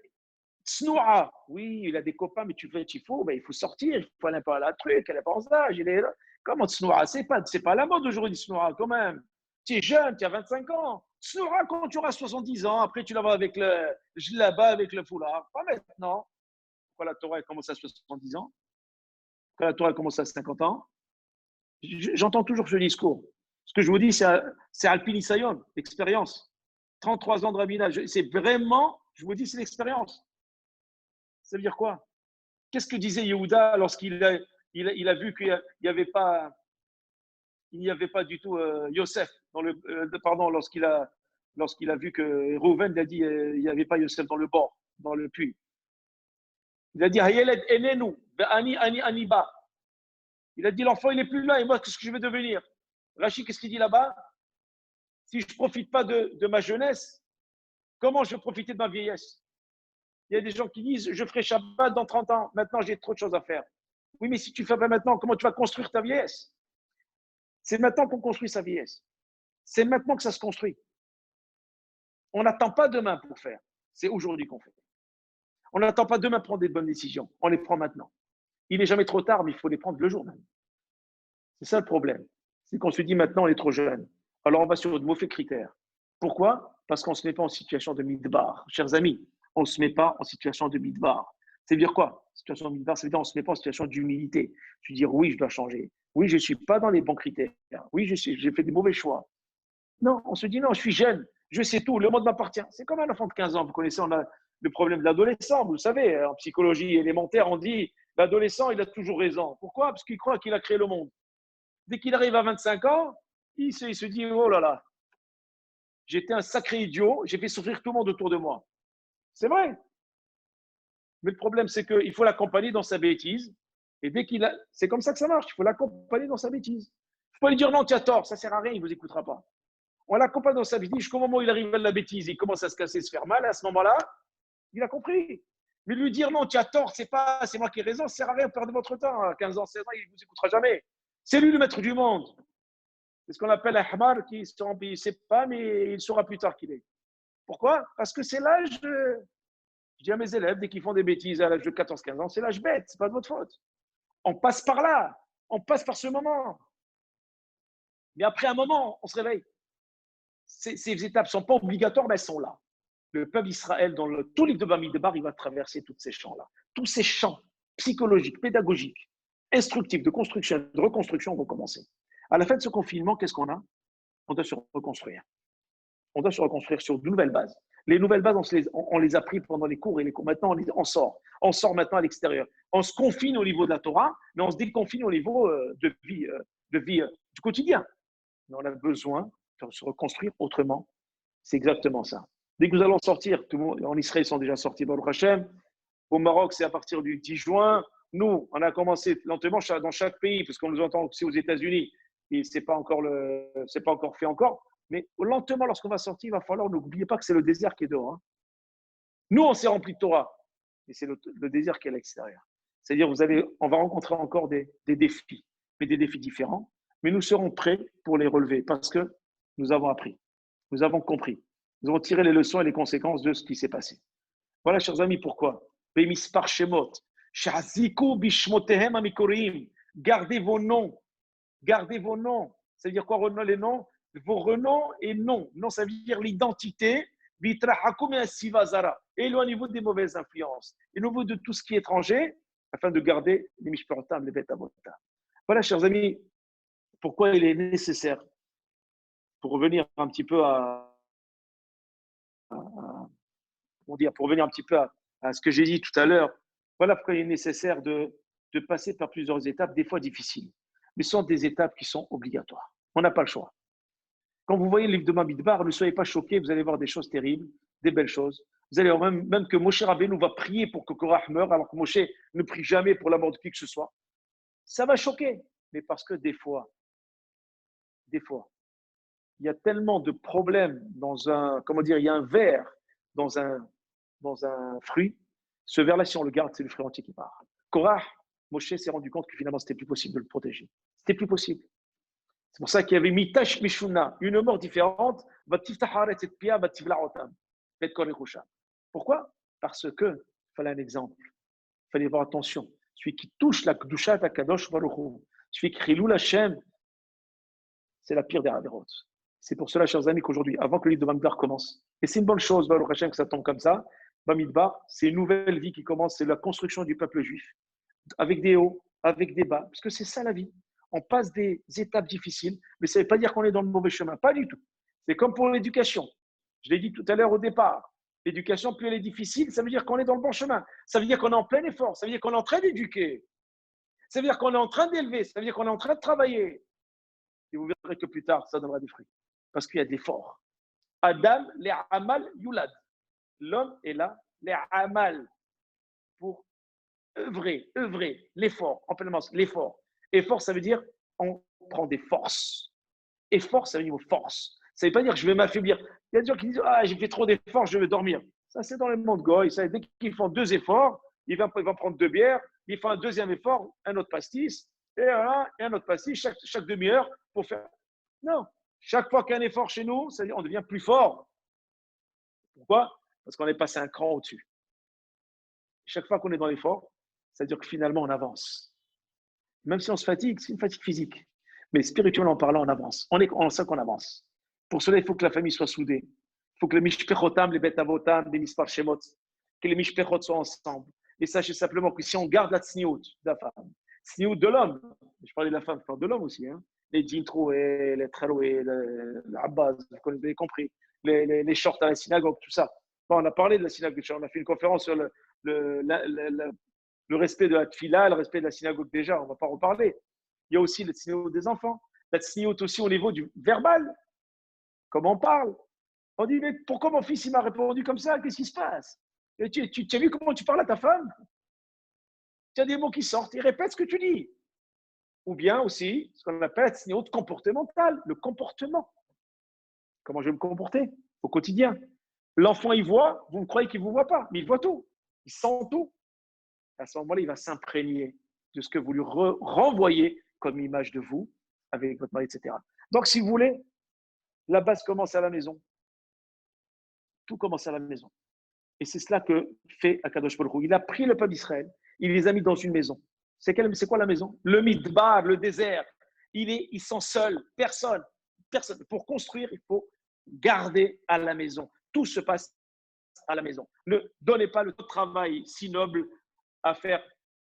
snoura. Oui, il a des copains, mais tu fais, il faut sortir, il faut aller par la truc, elle est pas en âge, il est là. Comment snoura? C'est pas la mode aujourd'hui, snoura, quand même. Tu es jeune, tu as 25 ans. Snoura quand tu auras 70 ans, après tu la vas avec le là-bas avec le foulard. Pas maintenant. Quand la Torah commence à 70 ans, quand la Torah commence à 50 ans, j'entends toujours ce discours. Ce que je vous dis, c'est Alpin Isayon, l'expérience. 33 ans de rabbinage. C'est vraiment, je vous dis, c'est l'expérience. Ça veut dire quoi? Qu'est-ce que disait Yehuda lorsqu'il a vu qu'il n'y avait pas, du tout Yosef lorsqu'il a vu que Reuven a dit il n'y avait pas Yosef dans le bord, dans le puits. Il a dit Hayeled enenu, ani aniba. Il a dit l'enfant il n'est plus là et moi qu'est-ce que je vais devenir? Rachid, qu'est-ce qu'il dit là-bas? Si je ne profite pas de ma jeunesse, comment je vais profiter de ma vieillesse? Il y a des gens qui disent je ferai Shabbat dans 30 ans, maintenant j'ai trop de choses à faire. Oui, mais si tu ne fais pas maintenant, comment tu vas construire ta vieillesse? C'est maintenant qu'on construit sa vieillesse. C'est maintenant que ça se construit. On n'attend pas demain pour faire. C'est aujourd'hui qu'on fait. On n'attend pas demain pour prendre des bonnes décisions. On les prend maintenant. Il n'est jamais trop tard, mais il faut les prendre le jour même. C'est ça le problème. C'est qu'on se dit maintenant, on est trop jeune. Alors on va sur de mauvais critères. Pourquoi? Parce qu'on ne se met pas en situation de midbar. Chers amis, on ne se met pas en situation de midbar. Ça veut dire quoi? Situation de midbar, ça veut dire qu'on ne se met pas en situation d'humilité. Tu dis oui, je dois changer. Oui, je ne suis pas dans les bons critères. Oui, j'ai fait des mauvais choix. Non, on se dit non, je suis jeune. Je sais tout, le monde m'appartient. C'est comme un enfant de 15 ans. Vous connaissez, on a le problème de l'adolescent. Vous le savez, en psychologie élémentaire, on dit l'adolescent, il a toujours raison. Pourquoi? Parce qu'il croit qu'il a créé le monde. Dès qu'il arrive à 25 ans, il se dit, oh là là, j'étais un sacré idiot, j'ai fait souffrir tout le monde autour de moi. C'est vrai. Mais le problème, c'est qu'il faut l'accompagner dans sa bêtise. Et dès qu'il a. C'est comme ça que ça marche. Il faut l'accompagner dans sa bêtise. Il ne faut pas lui dire non, tu as tort, ça ne sert à rien, il ne vous écoutera pas. On l'accompagne dans sa bêtise. Jusqu'au moment où il arrive à la bêtise, il commence à se casser, se faire mal. À ce moment-là, il a compris. Mais lui dire non, tu as tort, c'est moi qui ai raison, ça ne sert à rien, perdez votre temps. À 15 ans, 16 ans, il ne vous écoutera jamais. C'est lui le maître du monde. C'est ce qu'on appelle un hamar qui ne sait pas, mais il saura plus tard qu'il est. Pourquoi? Parce que c'est l'âge. Je dis à mes élèves, dès qu'ils font des bêtises à l'âge de 14-15 ans, c'est l'âge bête, ce n'est pas de votre faute. On passe par là, on passe par ce moment. Mais après un moment, on se réveille. Ces étapes ne sont pas obligatoires, mais elles sont là. Le peuple d'Israël, dans tout livre de Bamidbar, il va traverser tous ces champs-là. Tous ces champs psychologiques, pédagogiques, instructifs, de construction, de reconstruction vont commencer. À la fin de ce confinement, qu'est-ce qu'on a? On doit se reconstruire. On doit se reconstruire sur de nouvelles bases. Les nouvelles bases, on les a pris pendant les cours et les cours. Maintenant, on sort. On sort maintenant à l'extérieur. On se confine au niveau de la Torah, mais on se déconfine au niveau de vie du quotidien. Mais on a besoin de se reconstruire autrement. C'est exactement ça. Dès que nous allons sortir, tout le monde, en Israël, ils sont déjà sortis, Baruch Hashem. Au Maroc, c'est à partir du 10 juin. Nous, on a commencé lentement dans chaque pays, parce qu'on nous entend aussi aux États-Unis, et c'est pas encore fait encore. Mais lentement, lorsqu'on va sortir, il va falloir, n'oubliez pas que c'est le désert qui est dehors. Hein. Nous, on s'est rempli de Torah, mais c'est le désert qui est à l'extérieur. C'est-à-dire, on va rencontrer encore des défis, mais des défis différents, mais nous serons prêts pour les relever parce que nous avons appris, nous avons compris, nous avons tiré les leçons et les conséquences de ce qui s'est passé. Voilà, chers amis, pourquoi. Gardez vos noms. Gardez vos noms. Ça veut dire quoi, les noms? Vos renoms et noms. Non, ça veut dire l'identité. Éloignez-vous des mauvaises influences. Éloignez-vous de tout ce qui est étranger afin de garder les mishporotam, les bêtes avotam. Voilà, chers amis, pourquoi il est nécessaire, pour revenir un petit peu pour revenir un petit peu à ce que j'ai dit tout à l'heure, voilà pourquoi il est nécessaire de passer par plusieurs étapes, des fois difficiles. Mais ce sont des étapes qui sont obligatoires. On n'a pas le choix. Quand vous voyez le livre de Bamidbar, ne soyez pas choqués, vous allez voir des choses terribles, des belles choses. Vous allez voir même que Moshe Rabbeinu va prier pour que Korach meure, alors que Moshe ne prie jamais pour la mort de qui que ce soit. Ça va choquer, mais parce que des fois, il y a tellement de problèmes il y a un verre dans un fruit. Ce verre-là, si on le garde, c'est le fruit entier qui part. Korach, Moshe s'est rendu compte que finalement, c'était plus possible de le protéger. C'était plus possible. C'est pour ça qu'il y avait Mitash Mishuna, une mort différente. Pourquoi? Parce que, il fallait un exemple. Il fallait avoir attention. Celui qui touche la Kedusha Kadosh Baruch Hu, celui qui Chilul Hashem, c'est la pire des avérotes. C'est pour cela, chers amis, qu'aujourd'hui, avant que le livre de Bamidbar commence, et c'est une bonne chose, Baruch Hashem, que ça tombe comme ça, Bamidbar, c'est une nouvelle vie qui commence, c'est la construction du peuple juif, avec des hauts, avec des bas, parce que c'est ça la vie. On passe des étapes difficiles, mais ça ne veut pas dire qu'on est dans le mauvais chemin, pas du tout. C'est comme pour l'éducation. Je l'ai dit tout à l'heure au départ. L'éducation, plus elle est difficile, ça veut dire qu'on est dans le bon chemin. Ça veut dire qu'on est en plein effort, ça veut dire qu'on est en train d'éduquer. Ça veut dire qu'on est en train d'élever, ça veut dire qu'on est en train de travailler. Et vous verrez que plus tard, ça donnera des fruits. Parce qu'il y a de l'effort. Adam, les amal, yulad. L'homme est là, les amal, pour œuvrer, l'effort, en plein sens, l'effort. Effort, ça veut dire on prend des forces. Effort, ça veut dire force. Ça ne veut pas dire que je vais m'affaiblir. Il y a des gens qui disent j'ai fait trop d'efforts, je vais dormir. Ça, c'est dans le monde goy. Dès qu'ils font 2 efforts, ils vont prendre 2 bières, ils font un deuxième effort, un autre pastis, et un autre pastis, chaque demi-heure pour faire. Non. Chaque fois qu'il y a un effort chez nous, ça veut dire on devient plus fort. Pourquoi? Parce qu'on est passé un cran au-dessus. Chaque fois qu'on est dans l'effort, ça veut dire que finalement on avance. Même si on se fatigue, c'est une fatigue physique. Mais spirituellement parlant, on avance. On sait qu'on avance. Pour cela, il faut que la famille soit soudée. Il faut que les mishpechotam, les betavotam, les mispar shemot, que les mishpechot soient ensemble. Et sachez simplement que si on garde la tsniout de la femme, tsniout de l'homme, je parlais de la femme, je parle de l'homme aussi, hein, les djintro et les traloué, l'Abbas, vous avez compris, les shorts à la synagogue, tout ça. Bon, on a parlé de la synagogue, on a fait une conférence sur le respect de la tfila, le respect de la synagogue déjà, on ne va pas reparler. Il y a aussi le tsniout des enfants, la tsniout aussi au niveau du verbal, comment on parle. On dit, mais pourquoi mon fils il m'a répondu comme ça? Qu'est-ce qui se passe? Et tu as vu comment tu parles à ta femme? Tu as des mots qui sortent, il répète ce que tu dis. Ou bien aussi, ce qu'on appelle la tsniout comportementale, le comportement. Comment je vais me comporter au quotidien? L'enfant, il voit, vous me croyez qu'il ne vous voit pas, mais il voit tout. Il sent tout. À ce moment-là, il va s'imprégner de ce que vous lui renvoyez comme image de vous, avec votre mari, etc. Donc, si vous voulez, la base commence à la maison. Tout commence à la maison. Et c'est cela que fait Akadosh Baruch Hu. Il a pris le peuple d'Israël, il les a mis dans une maison. C'est quoi la maison? Le Midbar, le désert. Ils sont seuls, personne. Pour construire, il faut garder à la maison. Tout se passe à la maison. Ne donnez pas le travail si noble à faire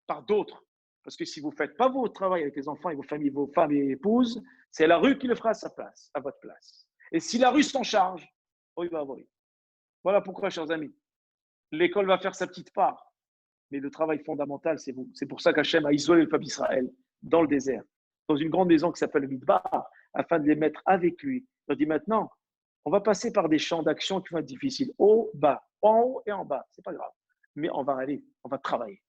par d'autres. Parce que si vous ne faites pas votre travail avec les enfants et vos familles, vos femmes et épouses, c'est la rue qui le fera à sa place, à votre place. Et si la rue s'en charge, oui, bah oui. Voilà pourquoi, chers amis, l'école va faire sa petite part. Mais le travail fondamental, c'est vous. C'est pour ça qu'Hachem a isolé le peuple d'Israël dans le désert, dans une grande maison qui s'appelle le Midbar, afin de les mettre avec lui. Il a dit maintenant, on va passer par des champs d'action qui vont être difficiles, haut, bas, en haut et en bas, c'est pas grave. Mais on va aller, on va travailler.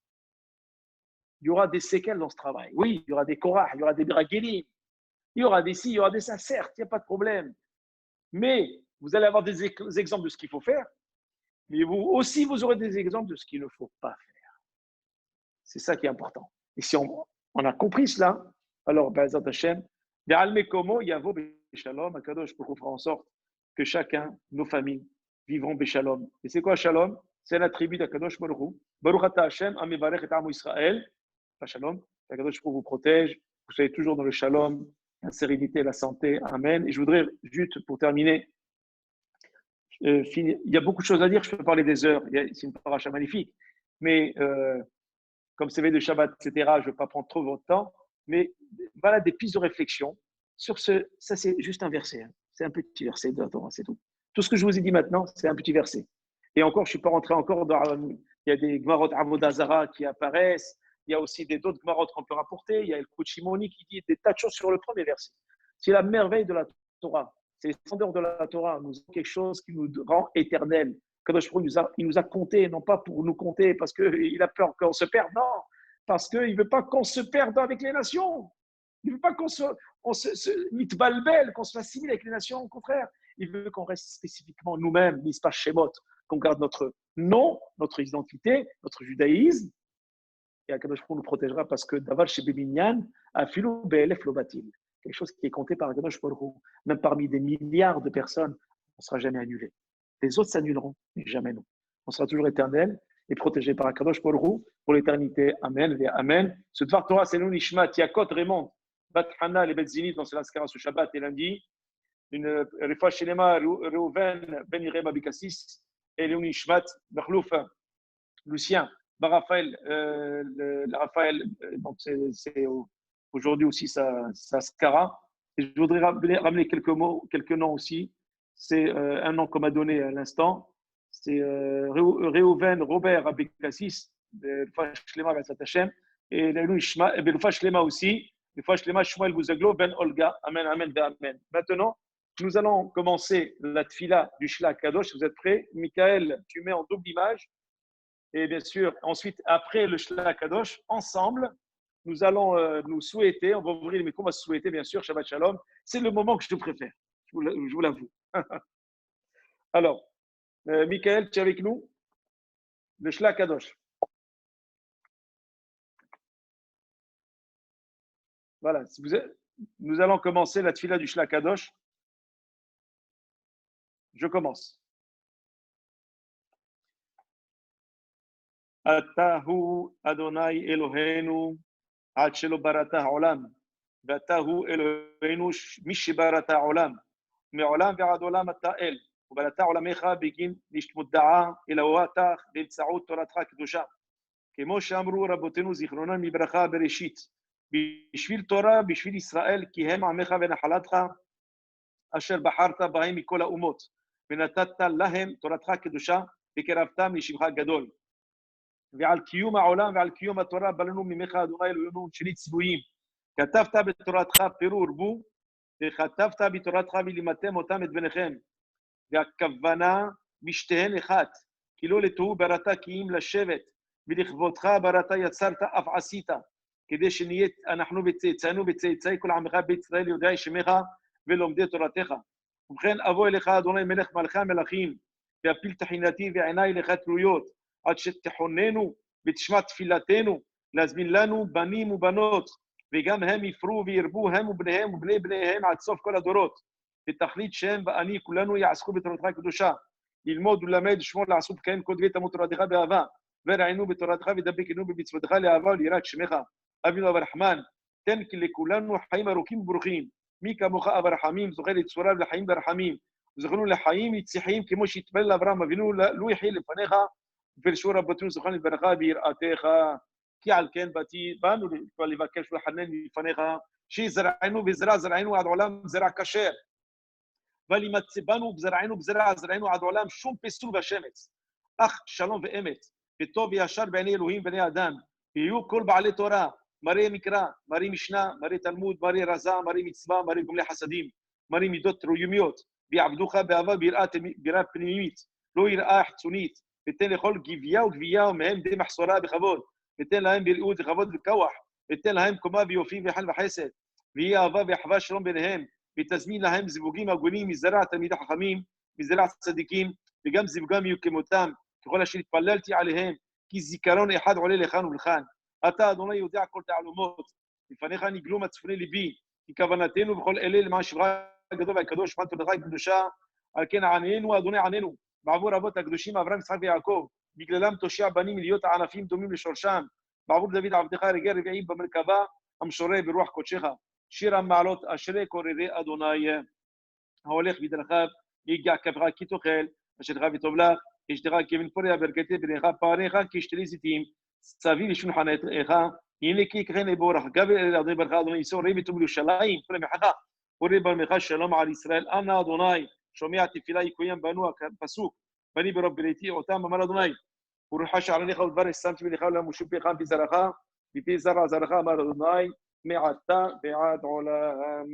Il y aura des séquelles dans ce travail. Oui, il y aura des korah, il y aura des braguelis, il y aura des ci, il y aura des ça, certes, il n'y a pas de problème. Mais vous allez avoir des exemples de ce qu'il faut faire, mais vous aussi, vous aurez des exemples de ce qu'il ne faut pas faire. C'est ça qui est important. Et si on a compris cela, alors, Be'ezrat Hashem, Be'al Mekomo, Yavo Beshalom, Akadosh pour qu'on fera en sorte que chacun, nos familles, vivront Beshalom. Et c'est quoi Shalom? C'est l'attribut d'Akadosh Baruch Hu. Baruch Ata Hashem, Amevarech et Amo Israël. Shalom. Akadosh vous protège. Vous soyez toujours dans le Shalom, la sérénité, la santé. Amen. Et je voudrais juste, pour terminer, il y a beaucoup de choses à dire. Je peux parler des heures. C'est une paracha magnifique. Mais comme c'est de Shabbat, etc., je ne vais pas prendre trop votre temps. Mais voilà des pistes de réflexion sur ce. Ça, c'est juste un verset. Hein. C'est un petit verset de la Torah, c'est tout. Tout ce que je vous ai dit maintenant, c'est un petit verset. Et encore, je ne suis pas rentré encore dans. Il y a des Gmarot Avodah Zara qui apparaissent. Il y a aussi d'autres Gmarot qu'on peut rapporter. Il y a le Kuchimoni qui dit des tas de choses sur le premier verset. C'est la merveille de la Torah. C'est les splendeurs de la Torah. Nous avons quelque chose qui nous rend éternel. Kadosh Baruch Hu il nous a compté, non pas pour nous compter parce qu'il a peur qu'on se perde, non, parce qu'il ne veut pas qu'on se perde avec les nations. Il ne veut pas qu'on se mitbalbel, qu'on se assimile avec les nations, au contraire. Il veut qu'on reste spécifiquement nous-mêmes, Mispa Shemot, qu'on garde notre nom, notre identité, notre judaïsme. Et Akadosh Baruch Hu nous protégera parce que Davar Shebebinyan, Afilu Be'elef Lobatil, quelque chose qui est compté par Akadosh Baruch Hu, même parmi des milliards de personnes, on ne sera jamais annulé. Les autres s'annuleront, mais jamais nous. On sera toujours éternel et protégé par Akadosh Baruch Hu pour l'éternité. Amen et Amen. Ce Dvar Torah, c'est nous Nishmat, Yakot, Raymond, Bat Hana, les Betzinit, dans l'Askara ce Shabbat et lundi. Une Refa Shelema, Reuven, Ben Irem Abikassis, et Léon Nishmat, Berlouf, Lucien, Raphaël, Raphaël, donc c'est aujourd'hui aussi sa Skara. Et je voudrais ramener quelques noms aussi. C'est un nom qu'on m'a donné à l'instant. C'est Reuven Robert Abekassis, Lefa Shlema Ben Satachem, et Lefa Shlema aussi, Lefa Shlema Shmuel Bouzaglo Ben Olga. Amen, Amen, Amen. Maintenant, nous allons commencer la tfila du Shla Kadosh. Vous êtes prêts? Michael, tu mets en double image. Et bien sûr, ensuite, après le Shla Kadosh, ensemble, nous allons nous souhaiter, on va ouvrir les micros, on va se souhaiter, bien sûr, Shabbat Shalom. C'est le moment que je préfère, je vous l'avoue. Alors, Michael, tu es avec nous? Le Shla Kadosh. Voilà, nous allons commencer la tfila du Shla Kadosh. Je commence. Atahu Adonai Eloheinu עד שלא בראת העולם, ואתה הוא אלוהינו מי שבראת העולם, מעולם ועד עולם אתה אל, ובראת עולמך בגין נשמודעה אלוהתך באמצעות תורתך הקדושה, כמו שאמרו רבותינו זיכרונם לברכה בראשית, בשביל תורה, בשביל ישראל, כי הם עמך ונחלתך, אשר בחרת בהם מכל האומות, ונתת להם תורתך קדושה, וקרבתם לשמך גדול. ועל קיום העולם ועל קיום התורה בלנו ממך, אדוני אלוהינו, שלי ציוויים. כתבת בתורתך פירו ורבו, וכתבת בתורתך ולימדתם אותם את בניכם. והכוונה משתיהן אחת, כי לא לתוהו בראת כי אם לשבת, ולכבודך בראת יצרת אף עשית, כדי שנהיה אנחנו וצאצאינו וצאצאי כל עמך בית ישראל יודעי שמך ולומדי תורתך. ובכן אבוא אליך אדוני מלך מלכי המלכים, ואפיל תחינתי ועיניי לך תלויות, עד שתחוננו ותשמע תפילתנו, להזמין לנו בנים ובנות, וגם הם יפרו וירבו הם ובניהם ובני בניהם עד סוף כל הדורות. ותכלית שהם ואני כולנו יעסקו בתורתך הקדושה, ללמוד ולמד לשמור לעשות לקיים כל דברי תלמוד תורתך באהבה, ורעינו בתורתך ודבקנו במצוותך לאהבה וליראת שמך. אבינו אב הרחמן, תן לכולנו חיים ארוכים וברוכים. מי כמוך אב הרחמים, זוכה לצורה ולחיים ברחמים, וזכינו לחיים נצחיים כמו שהתפלל לאברהם אבינו, לו יחיה לפניך, ולשור רבותינו זוכן לברכה ביראתך. כי על כן באנו לבקש ולחנן לפניך, שיזרענו וזרע זרענו עד עולם זרע כשר. אבל ימצא בנו בזרענו בזרע זרענו עד עולם שום פסול ושמץ. אך שלום ואמת, וטוב וישר בעיני אלוהים ובני אדם, ויהיו כל בעלי תורה, מראי מקרא, מראי משנה, מראי תלמוד, מראי רזה, מראי מצווה, מראי גומלי חסדים, מראי מידות ראוימיות, ויעבדוך באהבה ביראה פנימית, לא יראה חיצונית, ותן לכל גבייה וגבייה ומהם די מחסורה בכבוד, ותן להם בריאות וכבוד וכוח, ותן להם קומה ויופי וחן וחסד, ויהיה אהבה ואחווה שלום ביניהם, ותזמין להם זיווגים הגונים מזרע תלמידי חכמים, מזרע צדיקים, וגם זיווגם יהיו כמותם, ככל אשר התפללתי עליהם, כי זיכרון אחד עולה לכאן ולכאן. אתה, אדוני, יודע כל תעלומות, לפניך נגלו מצפוני ליבי, כי כוונתנו בכל אלה למען שבחה הגדול והקדוש, למען תורתך הקדושה, על כן עננו, אדוני עננו, בעבור אבות הקדושים אברהם, יצחק ויעקב, בגללם תושיע בנים להיות הענפים דומים לשורשם, בעבור דוד עבדך רגע רביעים במרכבה, המשורה ברוח קודשך. שיר המעלות אשרי קוררי אדוני, ההולך בדרכיו, יגיע כברך כי תאכל, אשריך וטוב לך, אשתך כבן פוריה ברכתי בניך פעריך כשתלי זיתים, צבי לשולחנך, הנה כי יקחן לבורך, גבי אדוני ברך אדוני יסור רי בתום ירושלים, כל המחכה, קורא ברמך שלום על ישראל, אנא אדוני, שומע תפילה יקוים בנו הפסוק, בני ברוב בריתי אותם, אמר אדוני, ורוחה שערניך ודבר שמתי בניך ולמושוב פיך מפי זרעך, מפי זרע זרעך, אמר אדוני, מעתה ועד עולם.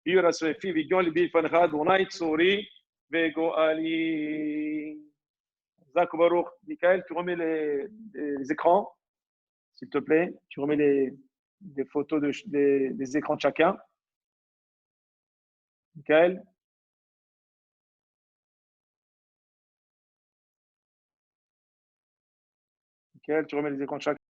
יהי רצון פי וגיון ליבי לפניך אדוני צורי וגואלי. Zach Baruch, Michael, tu remets les écrans, s'il te plaît. Tu remets des photos des écrans de chacun. Michael. Michael, tu remets les écrans de chacun.